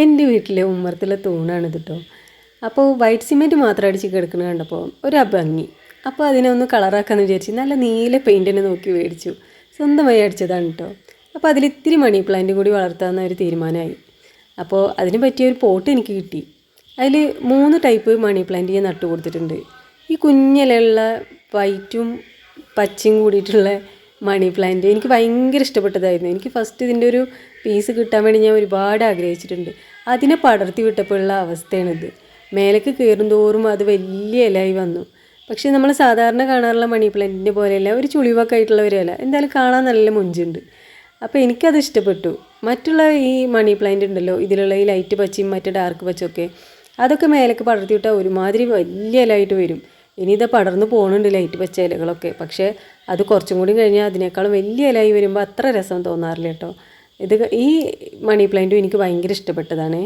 എൻ്റെ വീട്ടിലെ ഉമ്മറത്തുള്ള തൂണാണിത് കേട്ടോ. അപ്പോൾ വൈറ്റ് സിമെൻറ്റ് മാത്രം അടിച്ച് കിടക്കുന്നത് കണ്ടപ്പോൾ ഒരു ഭംഗി. അപ്പോൾ അതിനെ ഒന്ന് കളറാക്കാമെന്ന് വിചാരിച്ച് നല്ല നീല പെയിൻറ്റിനെ നോക്കി മേടിച്ചു. സ്വന്തമായി അടിച്ചതാണ് കേട്ടോ. അപ്പോൾ അതിലിത്തിരി മണി പ്ലാന്റും കൂടി വളർത്താമെന്ന ഒരു തീരുമാനമായി. അപ്പോൾ അതിന് പറ്റിയൊരു പോട്ട് എനിക്ക് കിട്ടി. അതിൽ 3 ടൈപ്പ് മണി പ്ലാന്റ് ഞാൻ നട്ടു കൊടുത്തിട്ടുണ്ട്. ഈ കുഞ്ഞിലുള്ള വൈറ്റും പച്ചയും കൂടിയിട്ടുള്ള മണി പ്ലാന്റ് എനിക്ക് ഭയങ്കര ഇഷ്ടപ്പെട്ടതായിരുന്നു. എനിക്ക് ഫസ്റ്റ് ഇതിൻ്റെ ഒരു പീസ് കിട്ടാൻ വേണ്ടി ഞാൻ ഒരുപാട് ആഗ്രഹിച്ചിട്ടുണ്ട്. അതിനെ പടർത്തി വിട്ടപ്പോഴുള്ള അവസ്ഥയാണിത്. മേലേക്ക് കയറും തോറും അത് വലിയ ഇലയായി വന്നു. പക്ഷേ നമ്മൾ സാധാരണ കാണാറുള്ള മണി പ്ലാന്റിൻ്റെ പോലെയല്ല, ഒരു ചുളിവൊക്കെ ആയിട്ടുള്ള ഒരു ഇല. എന്തായാലും കാണാൻ നല്ല മുഞ്ചുണ്ട്. അപ്പോൾ എനിക്കത് ഇഷ്ടപ്പെട്ടു. മറ്റുള്ള ഈ മണി പ്ലാന്റ് ഉണ്ടല്ലോ, ഇതിലുള്ള ഈ ലൈറ്റ് പച്ചയും മറ്റേ ഡാർക്ക് പച്ചയൊക്കെ, അതൊക്കെ മേലേക്ക് പടർത്തി വിട്ടാൽ ഒരുമാതിരി വലിയ ഇലയായിട്ട് വരും. ഇനി ഇത് പടർന്ന് പോകുന്നുണ്ട് ലൈറ്റ് പച്ച ഇലകളൊക്കെ. പക്ഷേ അത് കുറച്ചും കൂടി കഴിഞ്ഞാൽ അതിനേക്കാളും വലിയ ഇലയായി വരുമ്പോൾ അത്ര രസം തോന്നാറില്ല കേട്ടോ. ഈ മണി പ്ലാന്റും എനിക്ക് ഭയങ്കര ഇഷ്ടപ്പെട്ടതാണ്.